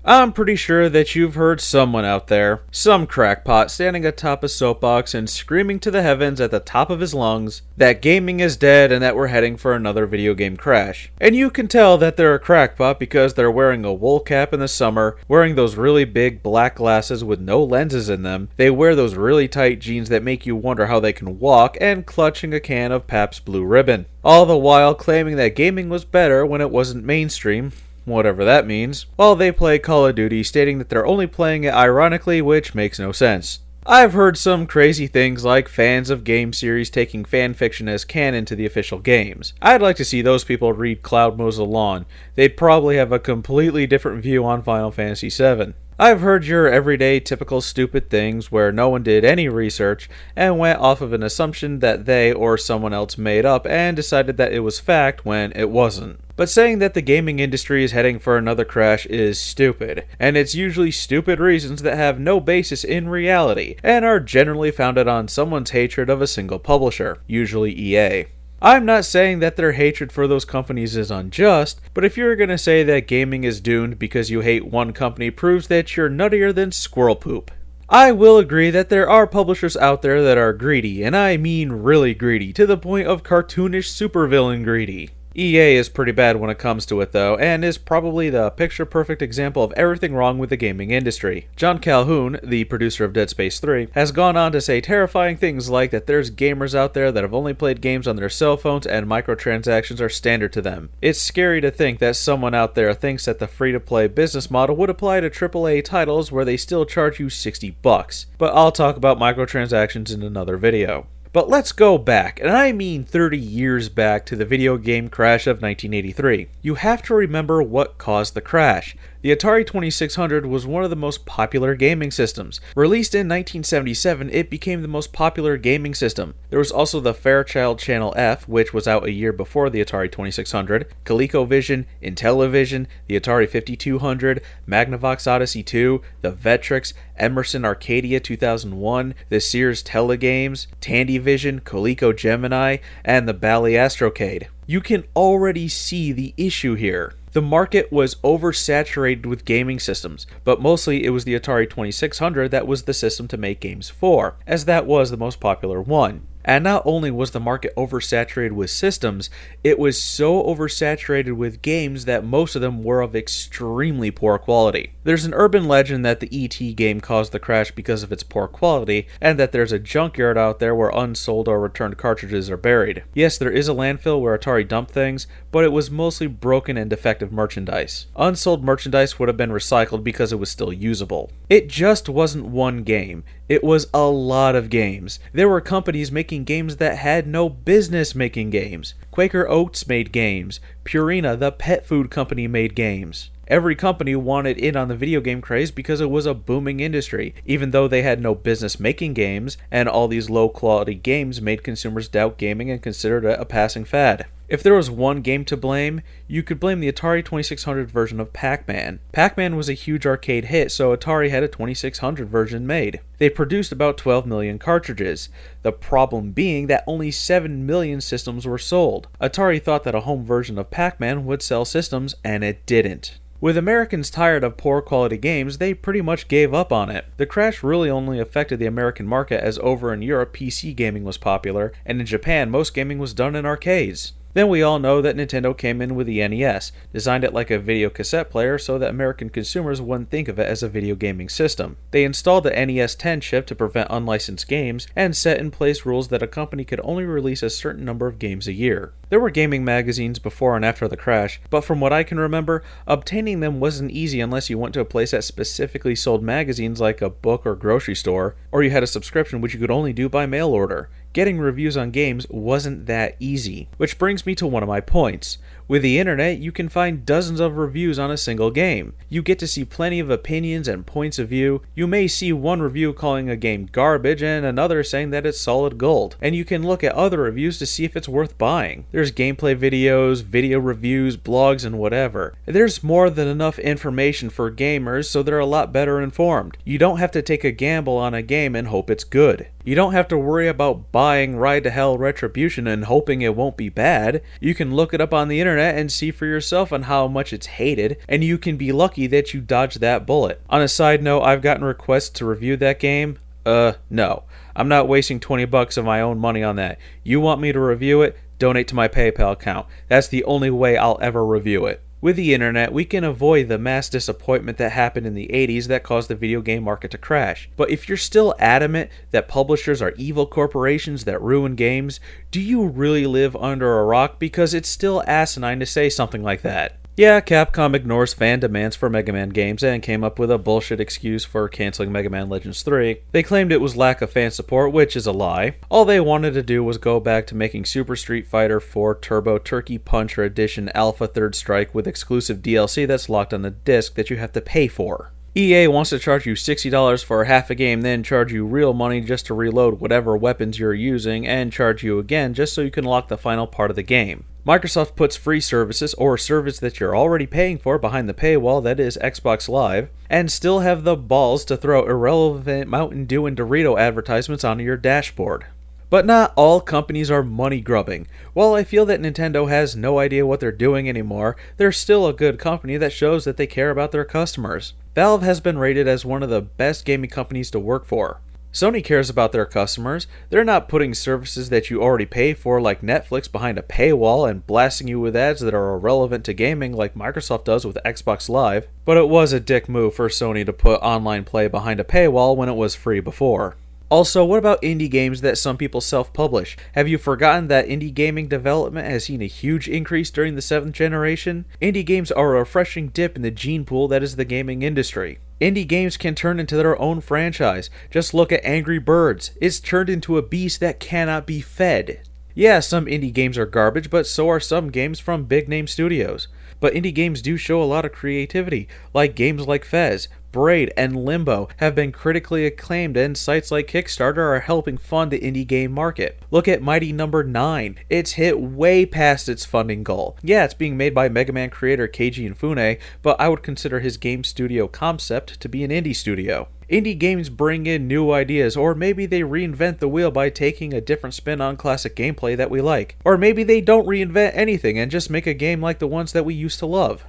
I'm pretty sure that you've heard someone out there, some crackpot standing atop a soapbox and screaming to the heavens at the top of his lungs that gaming is dead and that we're heading for another video game crash. And you can tell that they're a crackpot because they're wearing a wool cap in the summer, wearing those really big black glasses with no lenses in them, they wear those really tight jeans that make you wonder how they can walk, and clutching a can of Pabst Blue Ribbon. All the while claiming that gaming was better when it wasn't mainstream, whatever that means, while they play Call of Duty, stating that they're only playing it ironically, which makes no sense. I've heard some crazy things like fans of game series taking fanfiction as canon to the official games. I'd like to see those people read Cloud Mows the Lawn. They'd probably have a completely different view on Final Fantasy VII. I've heard your everyday typical stupid things where no one did any research and went off of an assumption that they or someone else made up and decided that it was fact when it wasn't. But saying that the gaming industry is heading for another crash is stupid, and it's usually stupid reasons that have no basis in reality and are generally founded on someone's hatred of a single publisher, usually EA. I'm not saying that their hatred for those companies is unjust, but if you're gonna say that gaming is doomed because you hate one company proves that you're nuttier than squirrel poop. I will agree that there are publishers out there that are greedy, and I mean really greedy, to the point of cartoonish supervillain greedy. EA is pretty bad when it comes to it though, and is probably the picture-perfect example of everything wrong with the gaming industry. John Calhoun, the producer of Dead Space 3, has gone on to say terrifying things like that there's gamers out there that have only played games on their cell phones and microtransactions are standard to them. It's scary to think that someone out there thinks that the free-to-play business model would apply to AAA titles where they still charge you $60, but I'll talk about microtransactions in another video. But let's go back, and I mean 30 years back, to the video game crash of 1983. You have to remember what caused the crash. The Atari 2600 was one of the most popular gaming systems. Released in 1977, it became the most popular gaming system. There was also the Fairchild Channel F, which was out a year before the Atari 2600, ColecoVision, Intellivision, the Atari 5200, Magnavox Odyssey 2, the Vectrex, Emerson Arcadia 2001, the Sears Telegames, Tandyvision, Coleco Gemini, and the Bally Astrocade. You can already see the issue here. The market was oversaturated with gaming systems, but mostly it was the Atari 2600 that was the system to make games for, as that was the most popular one. And not only was the market oversaturated with systems, it was so oversaturated with games that most of them were of extremely poor quality. There's an urban legend that the E.T. game caused the crash because of its poor quality, and that there's a junkyard out there where unsold or returned cartridges are buried. Yes, there is a landfill where Atari dumped things, but it was mostly broken and defective merchandise. Unsold merchandise would have been recycled because it was still usable. It just wasn't one game. It was a lot of games. There were companies making games that had no business making games. Quaker Oats made games. Purina, the pet food company, made games. Every company wanted in on the video game craze because it was a booming industry, even though they had no business making games, and all these low-quality games made consumers doubt gaming and considered it a passing fad. If there was one game to blame, you could blame the Atari 2600 version of Pac-Man. Pac-Man was a huge arcade hit, so Atari had a 2600 version made. They produced about 12 million cartridges, the problem being that only 7 million systems were sold. Atari thought that a home version of Pac-Man would sell systems, and it didn't. With Americans tired of poor quality games, they pretty much gave up on it. The crash really only affected the American market, as over in Europe PC gaming was popular, and in Japan most gaming was done in arcades. Then we all know that Nintendo came in with the NES, designed it like a video cassette player so that American consumers wouldn't think of it as a video gaming system. They installed the NES 10 chip to prevent unlicensed games, and set in place rules that a company could only release a certain number of games a year. There were gaming magazines before and after the crash, but from what I can remember, obtaining them wasn't easy unless you went to a place that specifically sold magazines like a book or grocery store, or you had a subscription which you could only do by mail order. Getting reviews on games wasn't that easy. Which brings me to one of my points. With the internet, you can find dozens of reviews on a single game. You get to see plenty of opinions and points of view. You may see one review calling a game garbage and another saying that it's solid gold. And you can look at other reviews to see if it's worth buying. There's gameplay videos, video reviews, blogs, and whatever. There's more than enough information for gamers, so they're a lot better informed. You don't have to take a gamble on a game and hope it's good. You don't have to worry about buying Ride to Hell Retribution and hoping it won't be bad. You can look it up on the internet internet and see for yourself on how much it's hated, and you can be lucky that you dodged that bullet. On a side note, I've gotten requests to review that game. No. I'm not wasting $20 of my own money on that. You want me to review it? Donate to my PayPal account. That's the only way I'll ever review it. With the internet, we can avoid the mass disappointment that happened in the 80s that caused the video game market to crash. But if you're still adamant that publishers are evil corporations that ruin games, do you really live under a rock? Because it's still asinine to say something like that. Yeah, Capcom ignores fan demands for Mega Man games and came up with a bullshit excuse for canceling Mega Man Legends 3. They claimed it was lack of fan support, which is a lie. All they wanted to do was go back to making Super Street Fighter 4 Turbo Turkey Puncher Edition Alpha Third Strike with exclusive DLC that's locked on the disc that you have to pay for. EA wants to charge you $60 for half a game, then charge you real money just to reload whatever weapons you're using, and charge you again just so you can lock the final part of the game. Microsoft puts free services, or service that you're already paying for, behind the paywall that is Xbox Live, and still have the balls to throw irrelevant Mountain Dew and Dorito advertisements onto your dashboard. But not all companies are money grubbing. While I feel that Nintendo has no idea what they're doing anymore, they're still a good company that shows that they care about their customers. Valve has been rated as one of the best gaming companies to work for. Sony cares about their customers. They're not putting services that you already pay for like Netflix behind a paywall and blasting you with ads that are irrelevant to gaming like Microsoft does with Xbox Live. But it was a dick move for Sony to put online play behind a paywall when it was free before. Also, what about indie games that some people self-publish? Have you forgotten that indie gaming development has seen a huge increase during the 7th generation? Indie games are a refreshing dip in the gene pool that is the gaming industry. Indie games can turn into their own franchise. Just look at Angry Birds. It's turned into a beast that cannot be fed. Yeah, some indie games are garbage, but so are some games from big-name studios. But indie games do show a lot of creativity, like games like Fez, Braid, and Limbo have been critically acclaimed, and sites like Kickstarter are helping fund the indie game market. Look at Mighty Number 9. It's hit way past its funding goal. Yeah, it's being made by Mega Man creator Keiji Inafune, but I would consider his game studio concept to be an indie studio. Indie games bring in new ideas, or maybe they reinvent the wheel by taking a different spin on classic gameplay that we like. Or maybe they don't reinvent anything and just make a game like the ones that we used to love.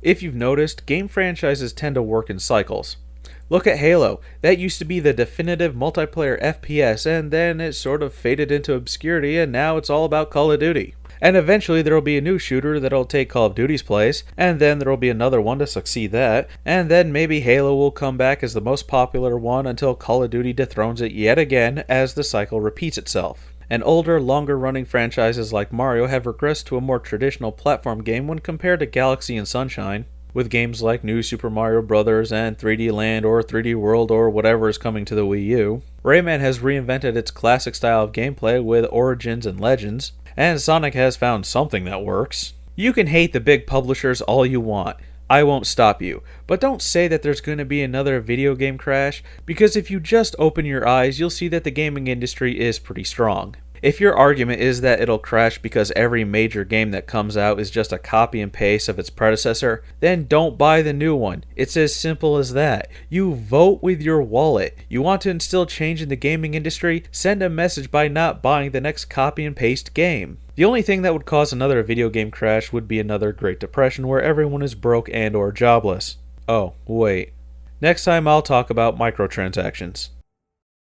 If you've noticed, game franchises tend to work in cycles. Look at Halo. That used to be the definitive multiplayer FPS, and then it sort of faded into obscurity, and now it's all about Call of Duty. And eventually there will be a new shooter that'll take Call of Duty's place, and then there will be another one to succeed that, and then maybe Halo will come back as the most popular one until Call of Duty dethrones it yet again as the cycle repeats itself. And older, longer-running franchises like Mario have regressed to a more traditional platform game when compared to Galaxy and Sunshine, with games like New Super Mario Bros. And 3D Land or 3D World or whatever is coming to the Wii U. Rayman has reinvented its classic style of gameplay with Origins and Legends, and Sonic has found something that works. You can hate the big publishers all you want. I won't stop you. But don't say that there's going to be another video game crash, because if you just open your eyes, you'll see that the gaming industry is pretty strong. If your argument is that it'll crash because every major game that comes out is just a copy and paste of its predecessor, then don't buy the new one. It's as simple as that. You vote with your wallet. You want to instill change in the gaming industry? Send a message by not buying the next copy and paste game. The only thing that would cause another video game crash would be another Great Depression where everyone is broke and or jobless. Oh, wait. Next time I'll talk about microtransactions.